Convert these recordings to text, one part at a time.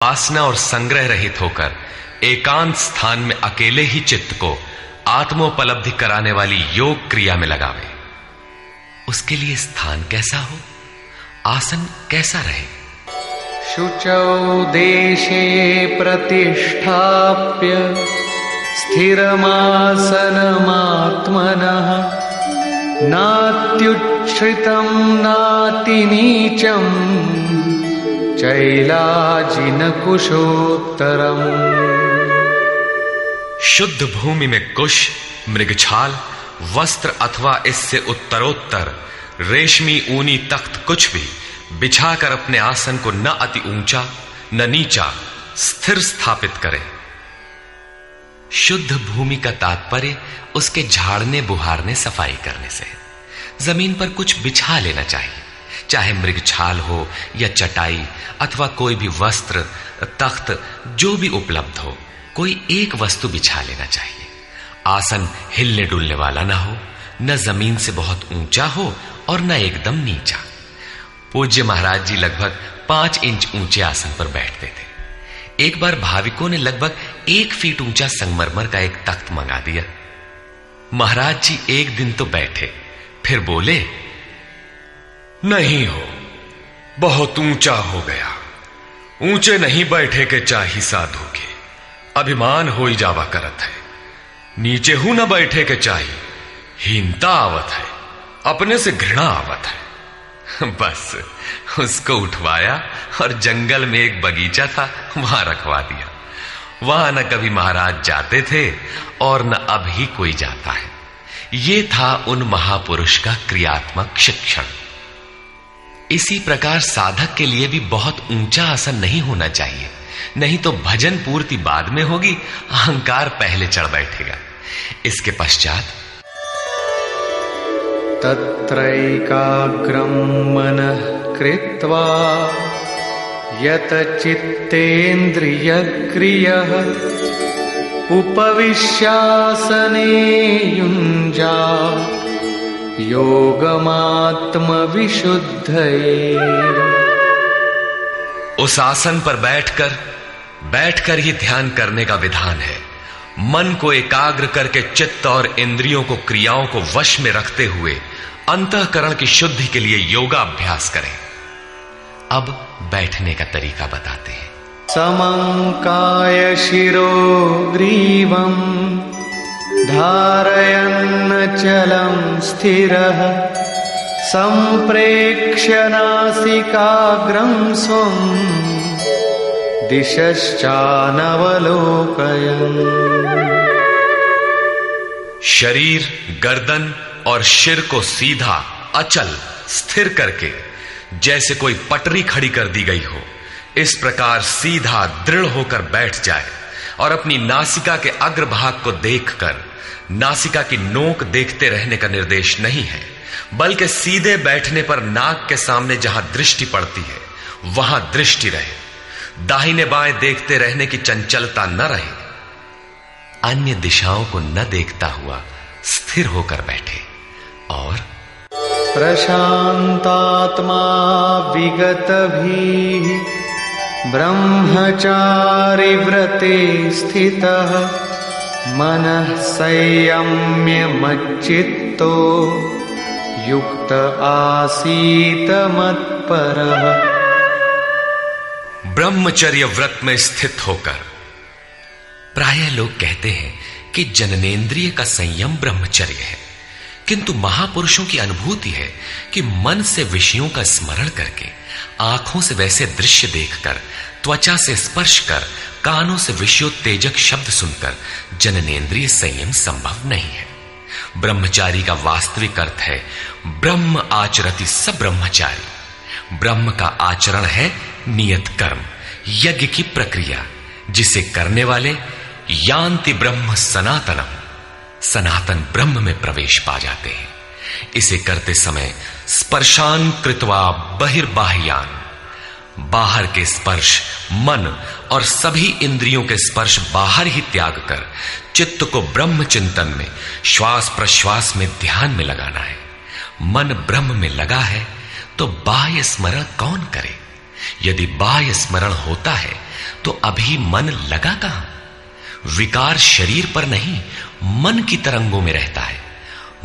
वासना और संग्रह रहित होकर एकांत स्थान में अकेले ही चित्त को आत्मोपलब्धि कराने वाली योग क्रिया में लगावे। उसके लिए स्थान कैसा हो, आसन कैसा रहे? शुचौ देशे प्रतिष्ठाप्य स्थिरमासनमात्मनः नात्युच्छ्रितं नातिनीचं चैलाजिनकुशोत्तरम्। शुद्ध भूमि में कुश, मृगछाल, वस्त्र अथवा इससे उत्तरोत्तर रेशमी ऊनी तख्त कुछ भी बिछाकर अपने आसन को न अति ऊंचा न नीचा स्थिर स्थापित करे। शुद्ध भूमि का तात्पर्य उसके झाड़ने बुहारने सफाई करने से। जमीन पर कुछ बिछा लेना चाहिए, चाहे मृगछाल हो या चटाई अथवा कोई भी वस्त्र, तख्त, जो भी उपलब्ध हो, कोई एक वस्तु बिछा लेना चाहिए। आसन हिलने डुलने वाला ना हो, न जमीन से बहुत ऊंचा हो और न एकदम नीचा। पूज्य महाराज जी लगभग 5 इंच ऊंचे आसन पर बैठते थे। एक बार भाविकों ने लगभग 1 फीट ऊंचा संगमरमर का एक तख्त मंगा दिया। महाराज जी एक दिन तो बैठे, फिर बोले, नहीं हो, बहुत ऊंचा हो गया, ऊंचे नहीं बैठे के चाही साधु के, अभिमान हो ही जावा करत है, नीचे हूं न बैठे के चाही, हीनता आवत है, अपने से घृणा आवत है। बस उसको उठवाया और जंगल में एक बगीचा था, वहां रखवा दिया। वहां न कभी महाराज जाते थे और न अब ही कोई जाता है। ये था उन महापुरुष का क्रियात्मक शिक्षण। इसी प्रकार साधक के लिए भी बहुत ऊंचा आसन नहीं होना चाहिए, नहीं तो भजन पूर्ति बाद में होगी, अहंकार पहले चढ़ बैठेगा। इसके पश्चात तत्रैकाग्रं मनः कृत्वा यत चित्तेन्द्रियक्रियः उपविश्यासने युञ्जात् योगमात्मविशुद्धये। उस आसन पर बैठकर ही ध्यान करने का विधान है। मन को एकाग्र करके चित्त और इंद्रियों को, क्रियाओं को वश में रखते हुए अंतःकरण की शुद्धि के लिए योगाभ्यास करें। अब बैठने का तरीका बताते हैं। समं काय शिरो ग्रीवं धारयन्नचलं स्थिरः संप्रेक्ष्य नासिकाग्रं स्वं दिशश्चानवलोकयन्। शरीर, गर्दन और सिर को सीधा, अचल, स्थिर करके जैसे कोई पटरी खड़ी कर दी गई हो, इस प्रकार सीधा दृढ़ होकर बैठ जाए और अपनी नासिका के अग्रभाग को देखकर, नासिका की नोक देखते रहने का निर्देश नहीं है, बल्कि सीधे बैठने पर नाक के सामने जहां दृष्टि पड़ती है वहां दृष्टि रहे। दाहिने बाएं देखते रहने की चंचलता न रहे। अन्य दिशाओं को न देखता हुआ स्थिर होकर बैठे और प्रशांतात्मा विगतभिः ब्रह्मचारि व्रते स्थितः मनः संयम्य मच्चित्तो युक्त आसीत मत्परः। ब्रह्मचर्य व्रत में स्थित होकर। प्रायः लोग कहते हैं कि जननेंद्रिय का संयम ब्रह्मचर्य है, किंतु महापुरुषों की अनुभूति है कि मन से विषयों का स्मरण करके, आंखों से वैसे दृश्य देखकर, त्वचा से स्पर्श कर, कानों से विषयोत्तेजक शब्द सुनकर जननेंद्रिय संयम संभव नहीं है। ब्रह्मचारी का वास्तविक अर्थ है ब्रह्म आचरति स ब्रह्मचारी। ब्रह्म का आचरण है नियत कर्म, यज्ञ की प्रक्रिया, जिसे करने वाले यान्ति ब्रह्म सनातनम, सनातन ब्रह्म में प्रवेश पा जाते हैं। इसे करते समय स्पर्शान कृत्वा बहिर्बाह्यान, बाहर के स्पर्श, मन और सभी इंद्रियों के स्पर्श बाहर ही त्याग कर चित्त को ब्रह्म चिंतन में, श्वास प्रश्वास में ध्यान में लगाना है। मन ब्रह्म में लगा है तो बाह्य स्मरण कौन करे? यदि बाह्य स्मरण होता है तो तो अभी मन लगा कहां? विकार शरीर पर नहीं, मन की तरंगों में रहता है।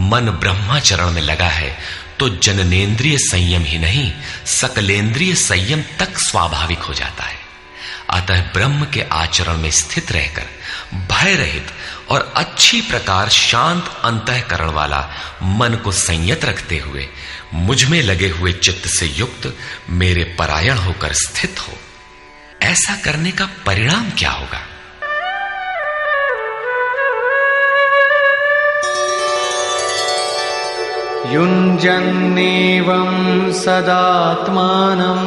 मन ब्रह्माचरण में लगा है तो जननेन्द्रिय संयम ही नहीं, सकलेंद्रिय संयम तक स्वाभाविक हो जाता है। अतः ब्रह्म के आचरण में स्थित रहकर भय रहित और अच्छी प्रकार शांत अंतःकरण वाला मन को संयत रखते हुए मुझ में लगे हुए चित्त से युक्त मेरे परायण होकर स्थित हो। ऐसा करने का परिणाम क्या होगा? युञ्जन्नेवं सदात्मानं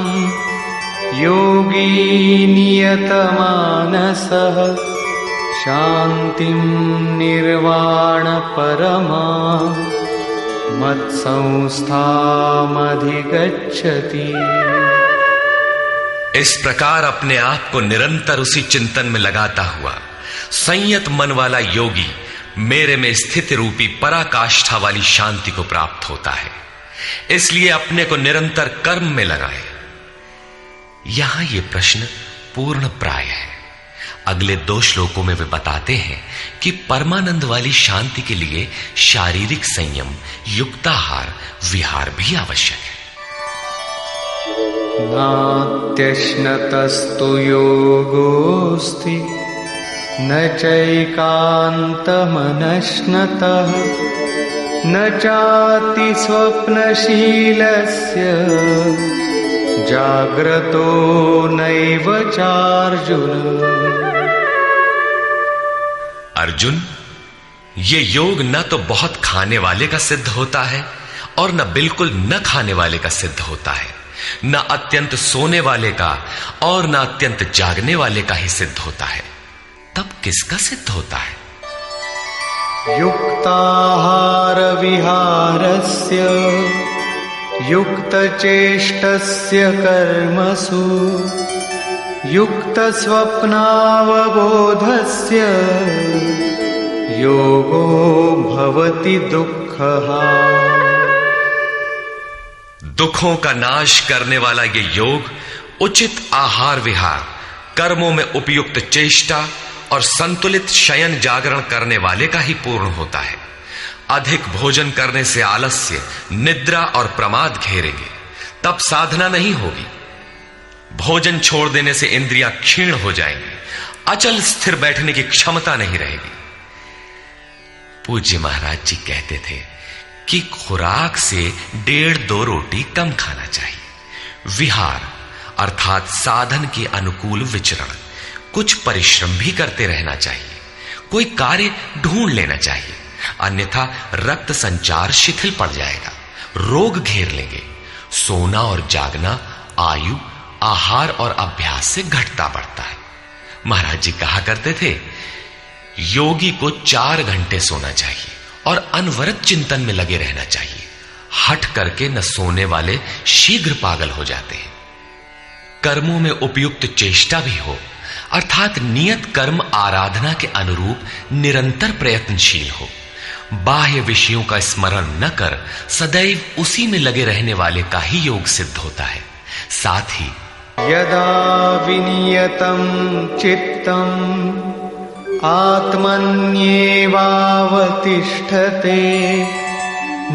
योगी नियतमानसः शान्तिं निर्वाण परमा मत्संस्थामधिगच्छति। इस प्रकार अपने आप को निरंतर उसी चिंतन में लगाता हुआ संयत मन वाला योगी मेरे में स्थिति रूपी पराकाष्ठा वाली शांति को प्राप्त होता है। इसलिए अपने को निरंतर कर्म में लगाए। यहां यह प्रश्न पूर्ण प्राय है। अगले 2 श्लोकों में वे बताते हैं कि परमानंद वाली शांति के लिए शारीरिक संयम, युक्ताहार, विहार भी आवश्यक है। नात्यश्नतस्तु योगोऽस्ति न चैकान्तमनश्नतः न चाति स्वप्नशीलस्य जाग्रतो नैव चार्जुन। अर्जुन, ये योग न तो बहुत खाने वाले का सिद्ध होता है और न बिल्कुल न खाने वाले का सिद्ध होता है, न अत्यंत सोने वाले का और न अत्यंत जागने वाले का ही सिद्ध होता है। तब किसका सिद्ध होता है? युक्ताहार विहारस्य युक्तचेष्टस्य कर्मसु युक्तस्वप्नावबोधस्य योगो भवति दुःखः। दुखों का नाश करने वाला ये योग उचित आहार विहार, कर्मों में उपयुक्त चेष्टा और संतुलित शयन जागरण करने वाले का ही पूर्ण होता है। अधिक भोजन करने से आलस्य, निद्रा और प्रमाद घेरेंगे, तब साधना नहीं होगी। भोजन छोड़ देने से इंद्रियां क्षीण हो जाएंगी, अचल स्थिर बैठने की क्षमता नहीं रहेगी। पूज्य महाराज जी कहते थे कि खुराक से 1.5-2 रोटी कम खाना चाहिए। विहार अर्थात साधन के अनुकूल विचरण, कुछ परिश्रम भी करते रहना चाहिए। कोई कार्य ढूंढ लेना चाहिए, अन्यथा रक्त संचार शिथिल पड़ जाएगा, रोग घेर लेंगे। सोना और जागना आयु, आहार और अभ्यास से घटता बढ़ता है। महाराज जी कहा करते थे, योगी को 4 घंटे सोना चाहिए और अनवरत चिंतन में लगे रहना चाहिए। हट करके न सोने वाले शीघ्र पागल हो जाते हैं। कर्मों में उपयुक्त चेष्टा भी हो, अर्थात नियत कर्म आराधना के अनुरूप निरंतर प्रयत्नशील हो। बाह्य विषयों का स्मरण न कर सदैव उसी में लगे रहने वाले का ही योग सिद्ध होता है। साथ ही यदा विनियतं चित्तम् आत्मन्येवावतिष्ठते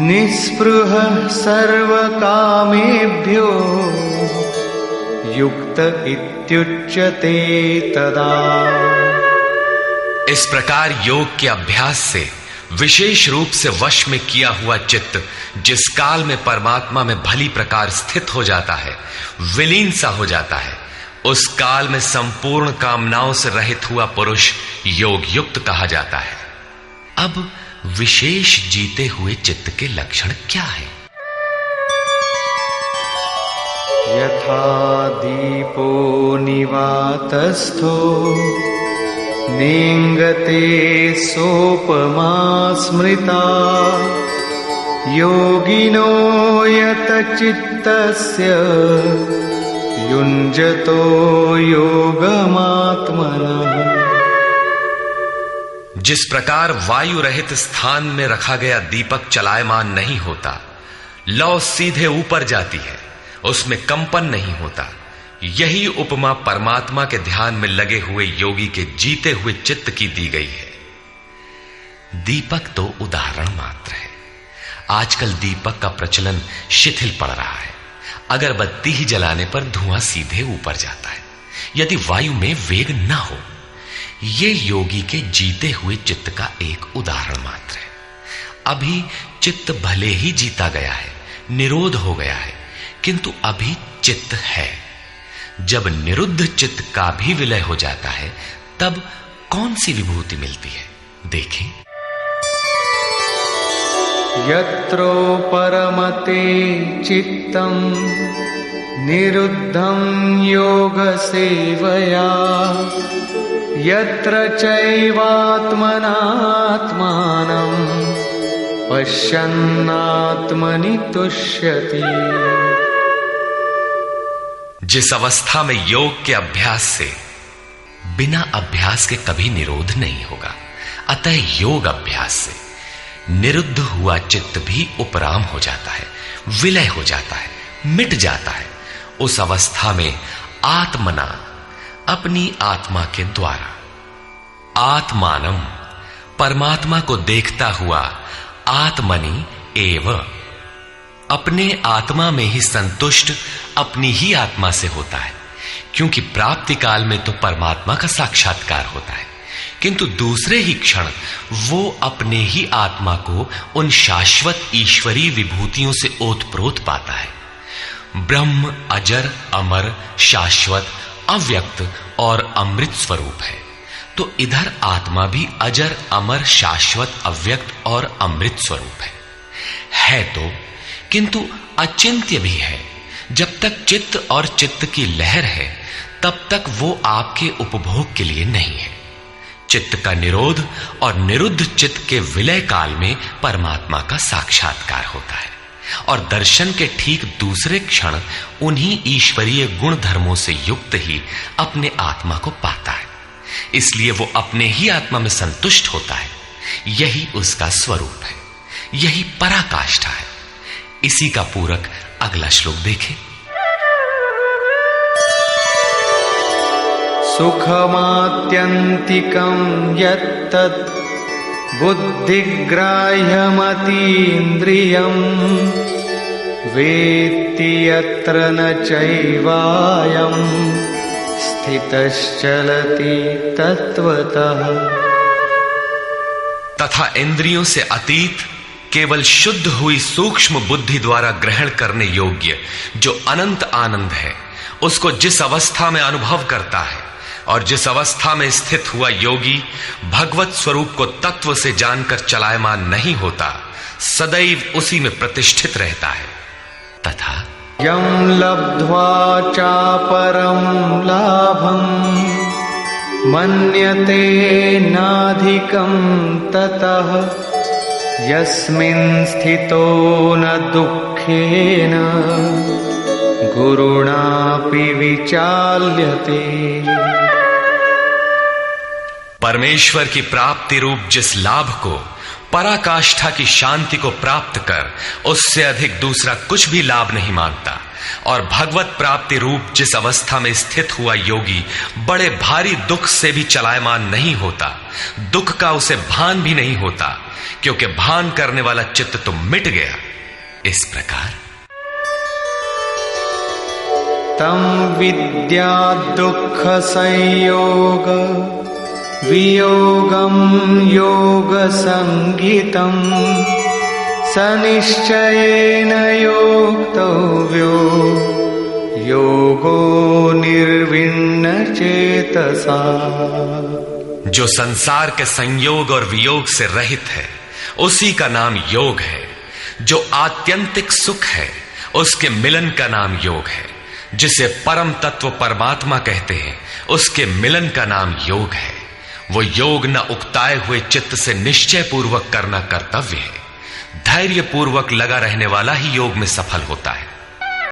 निःस्पृहः सर्वकामेभ्यो युक्त इत्युच्यते तदा। इस प्रकार योग के अभ्यास से विशेष रूप से वश में किया हुआ चित्त जिस काल में परमात्मा में भली प्रकार स्थित हो जाता है, विलीन सा हो जाता है, उस काल में संपूर्ण कामनाओं से रहित हुआ पुरुष योग युक्त कहा जाता है। अब विशेष जीते हुए चित्त के लक्षण क्या है? यथा दीपो निवातस्थो नेङ्गते सोपमा स्मृता योगिनो यतचित्तस्य युञ्जतो योगमात्मनः। जिस प्रकार वायु रहित स्थान में रखा गया दीपक चलायमान नहीं होता, लौ सीधे ऊपर जाती है, उसमें कंपन नहीं होता, यही उपमा परमात्मा के ध्यान में लगे हुए योगी के जीते हुए चित्त की दी गई है। दीपक तो उदाहरण मात्र है। आजकल दीपक का प्रचलन शिथिल पड़ रहा है। अगरबत्ती ही जलाने पर धुआं सीधे ऊपर जाता है यदि वायु में वेग न हो। यह योगी के जीते हुए चित्त का एक उदाहरण मात्र है। अभी चित्त भले ही जीता गया है, निरोध हो गया है, किंतु अभी चित्त है। जब निरुद्ध चित्त का भी विलय हो जाता है तब कौन सी विभूति मिलती है, देखें। यत्रो परमते चित्तम निरुद्धं योग सेवया यत्र चैवात्मनात्मानं पश्यन्नात्मनि तुष्यति। जिस अवस्था में योग के अभ्यास से बिना अभ्यास के कभी निरोध नहीं होगा, अतः योग अभ्यास से निरुद्ध हुआ चित्त भी उपराम हो जाता है, विलय हो जाता है, मिट जाता है। उस अवस्था में आत्मना, अपनी आत्मा के द्वारा, आत्मानम, परमात्मा को देखता हुआ, आत्मनि एव, अपने आत्मा में ही संतुष्ट अपनी ही आत्मा से होता है। क्योंकि प्राप्ति काल में तो परमात्मा का साक्षात्कार होता है, किंतु दूसरे ही क्षण वो अपने ही आत्मा को उन शाश्वत ईश्वरीय विभूतियों से ओतप्रोत पाता है। ब्रह्म अजर, अमर, शाश्वत, अव्यक्त और अमृत स्वरूप है, तो इधर आत्मा भी अजर, अमर, शाश्वत, अव्यक्त और अमृत स्वरूप है तो, किंतु अचिंत्य भी है। जब तक चित्त और चित्त की लहर है तब तक वो आपके उपभोग के लिए नहीं है। चित्त का निरोध और निरुद्ध चित्त के विलय काल में परमात्मा का साक्षात्कार होता है और दर्शन के ठीक दूसरे क्षण उन्हीं ईश्वरीय गुण धर्मों से युक्त ही अपने आत्मा को पाता है। इसलिए वो अपने ही आत्मा में संतुष्ट होता है। यही उसका स्वरूप है, यही पराकाष्ठा है। इसी का पूरक अगला श्लोक देखें। सुखमात्यन्तिकं यत्तत् बुद्धिग्राह्यमतीन्द्रियं वेत्ति यत्र न चैवायं स्थितश्चलति तत्वतः। तथा इंद्रियों से अतीत केवल शुद्ध हुई सूक्ष्म बुद्धि द्वारा ग्रहण करने योग्य जो अनंत आनंद है, उसको जिस अवस्था में अनुभव करता है और जिस अवस्था में स्थित हुआ योगी भगवत स्वरूप को तत्व से जानकर चलायमान नहीं होता, सदैव उसी में प्रतिष्ठित रहता है। तथा यं लब्ध्वा चापरं लाभं मन्यते नाधिकं ततः यस्मिन् स्थितो न दुःखेन गुरुणापि विचाल्यते। परमेश्वर की प्राप्ति रूप जिस लाभ को, पराकाष्ठा की शांति को प्राप्त कर उससे अधिक दूसरा कुछ भी लाभ नहीं मानता, और भगवत प्राप्ति रूप जिस अवस्था में स्थित हुआ योगी बड़े भारी दुख से भी चलायमान नहीं होता, दुख का उसे भान भी नहीं होता, क्योंकि भान करने वाला चित्त तो मिट गया। इस प्रकार तम विद्या दुख संयोग वियोगम योग संगीतम सनिश्चयेन योक्तव्यो योगो निर्विण्ण चेतसा। जो संसार के संयोग और वियोग से रहित है उसी का नाम योग है। जो आत्यंतिक सुख है उसके मिलन का नाम योग है। जिसे परम तत्व परमात्मा कहते हैं उसके मिलन का नाम योग है। वो योग न उकताए हुए चित्त से निश्चय पूर्वक करना कर्तव्य है। धैर्य पूर्वक लगा रहने वाला ही योग में सफल होता है।